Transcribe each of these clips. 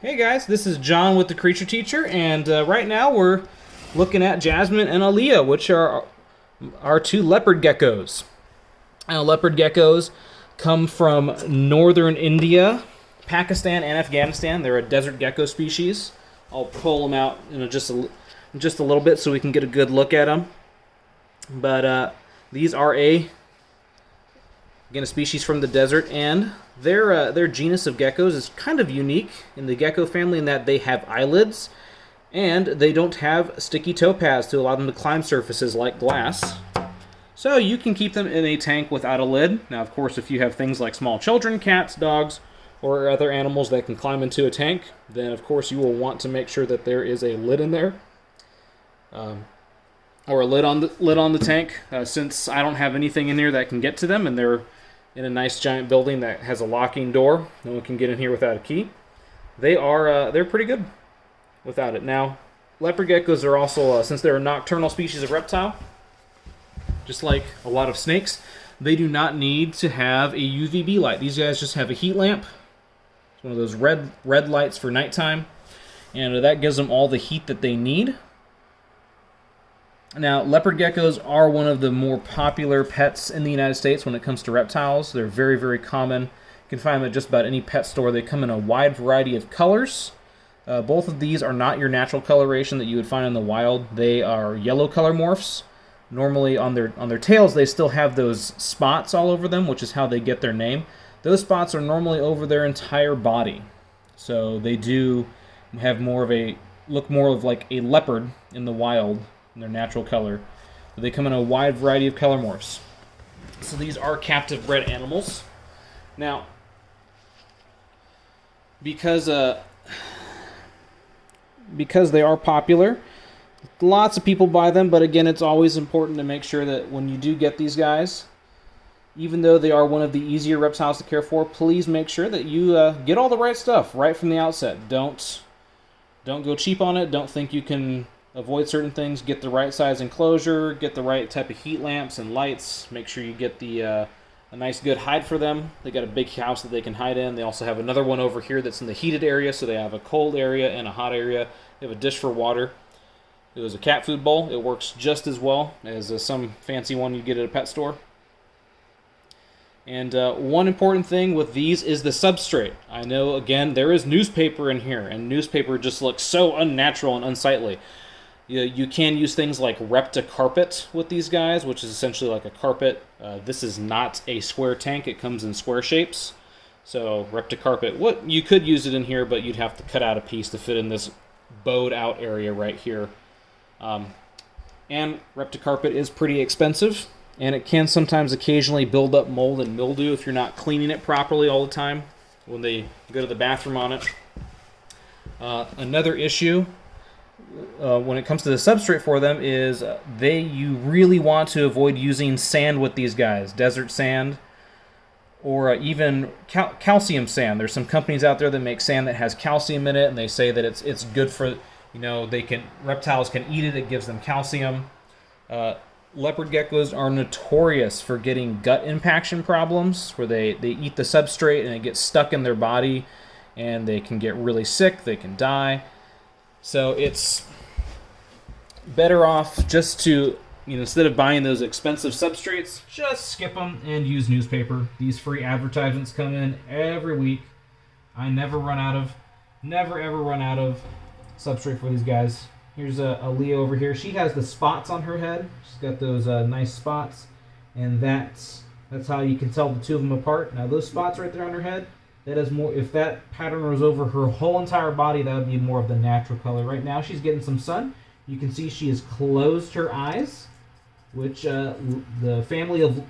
Hey guys, this is John with the Creature Teacher, and right now we're looking at Jasmine and Alleyah, which are our two leopard geckos. Now, leopard geckos come from northern India, Pakistan, and Afghanistan. They're a desert gecko species. I'll pull them out in just a little bit so we can get a good look at them. But these are again, a species from the desert, and their genus of geckos is kind of unique in the gecko family in that they have eyelids, and they don't have sticky toe pads to allow them to climb surfaces like glass. So you can keep them in a tank without a lid. Now, of course, if you have things like small children, cats, dogs, or other animals that can climb into a tank, then of course you will want to make sure that there is a lid in there, or a lid on the tank. Since I don't have anything in there that can get to them, and they're in a nice giant building that has a locking door, no one can get in here without a key. They're pretty good without it. Now, leopard geckos are also, since they're a nocturnal species of reptile, just like a lot of snakes, they do not need to have a UVB light. These guys just have a heat lamp. It's one of those red lights for nighttime, and that gives them all the heat that they need. Now, leopard geckos are one of the more popular pets in the United States when it comes to reptiles. They're very, very common. You can find them at just about any pet store. They come in a wide variety of colors. Both of these are not your natural coloration that you would find in the wild. They are yellow color morphs. Normally on their tails, they still have those spots all over them, which is how they get their name. Those spots are normally over their entire body. So they do have look more of like a leopard in the wild in their natural color. They come in a wide variety of color morphs. So these are captive bred animals. Now, because they are popular, lots of people buy them, but again, it's always important to make sure that when you do get these guys, even though they are one of the easier reptiles to care for, please make sure that you get all the right stuff right from the outset. Don't go cheap on it. Don't think you can avoid certain things. Get the right size enclosure, get the right type of heat lamps and lights. Make sure you get a nice good hide for them. They got a big house that they can hide in. They also have another one over here that's in the heated area, so they have a cold area and a hot area. They have a dish for water. It was a cat food bowl. It works just as well as some fancy one you get at a pet store. And one important thing with these is the substrate. I know, again, there is newspaper in here, and newspaper just looks so unnatural and unsightly. You can use things like carpet with these guys, which is essentially like a carpet. This is not a square tank. It comes in square shapes. So carpet, you could use it in here, but you'd have to cut out a piece to fit in this bowed out area right here. And carpet is pretty expensive, and it can sometimes occasionally build up mold and mildew if you're not cleaning it properly all the time when they go to the bathroom on it. Another issue when it comes to the substrate for them is you really want to avoid using sand with these guys, desert sand, or even calcium sand. There's some companies out there that make sand that has calcium in it, and they say that it's good for, reptiles can eat it. It gives them calcium. Leopard geckos are notorious for getting gut impaction problems, where they eat the substrate and it gets stuck in their body, and they can get really sick. They can die. So it's better off just to, instead of buying those expensive substrates, just skip them and use newspaper. These free advertisements come in every week. I never ever run out of substrate for these guys. Here's Alleyah over here. She has the spots on her head. She's got those nice spots, and that's how you can tell the two of them apart. Now those spots right there on her head, that is more, if that pattern was over her whole entire body, that would be more of the natural color. Right now she's getting some sun. You can see she has closed her eyes, which the family of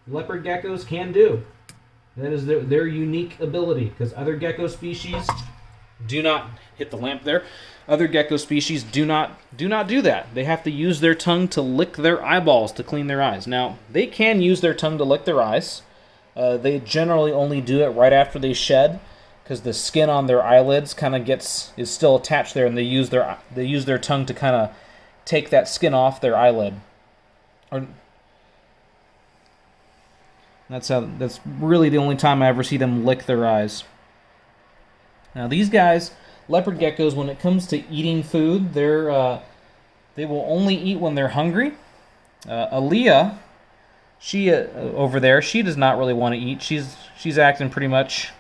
leopard geckos can do. That is their unique ability, because other gecko species do not hit the lamp there. Other gecko species do not do that. They have to use their tongue to lick their eyeballs to clean their eyes. Now, they can use their tongue to lick their eyes. They generally only do it right after they shed, because the skin on their eyelids kind of is still attached there, and they use their tongue to kind of take that skin off their eyelid. That's really the only time I ever see them lick their eyes. Now these guys, leopard geckos, when it comes to eating food, they will only eat when they're hungry. Alleyah, she over there, she does not really want to eat. She's acting pretty much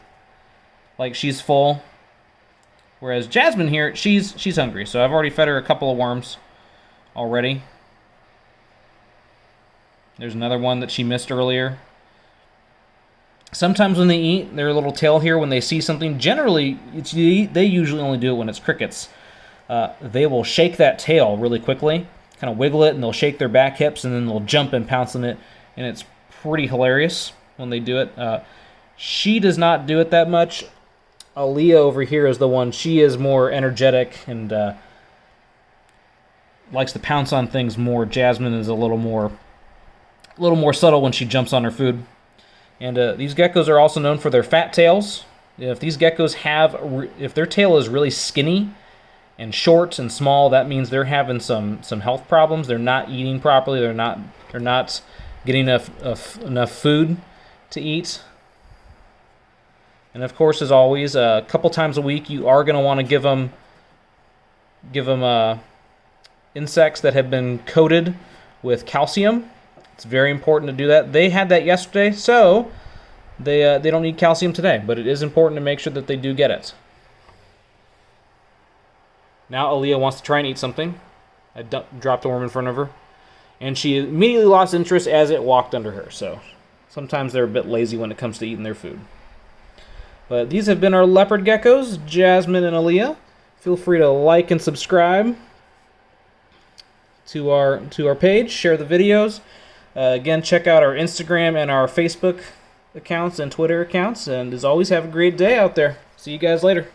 like she's full. Whereas Jasmine here, she's hungry. So I've already fed her a couple of worms already. There's another one that she missed earlier. Sometimes when they eat, their little tail here, when they see something, generally, they usually only do it when it's crickets. They will shake that tail really quickly, kind of wiggle it, and they'll shake their back hips, and then they'll jump and pounce on it, and it's pretty hilarious when they do it. She does not do it that much. Alleyah over here is the one. She is more energetic and likes to pounce on things more. Jasmine is a little more subtle when she jumps on her food. And these geckos are also known for their fat tails. If these geckos if their tail is really skinny and short and small, that means they're having some health problems. They're not eating properly. They're not getting enough food to eat. And of course, as always, a couple times a week, you are going to want to give them insects that have been coated with calcium. It's very important to do that. They had that yesterday, so they don't need calcium today, but it is important to make sure that they do get it. Now Alleyah wants to try and eat something. I dropped a worm in front of her, and she immediately lost interest as it walked under her. So sometimes they're a bit lazy when it comes to eating their food. But these have been our leopard geckos, Jasmine and Alleyah. Feel free to like and subscribe to our page. Share the videos. Again, check out our Instagram and our Facebook accounts and Twitter accounts. And as always, have a great day out there. See you guys later.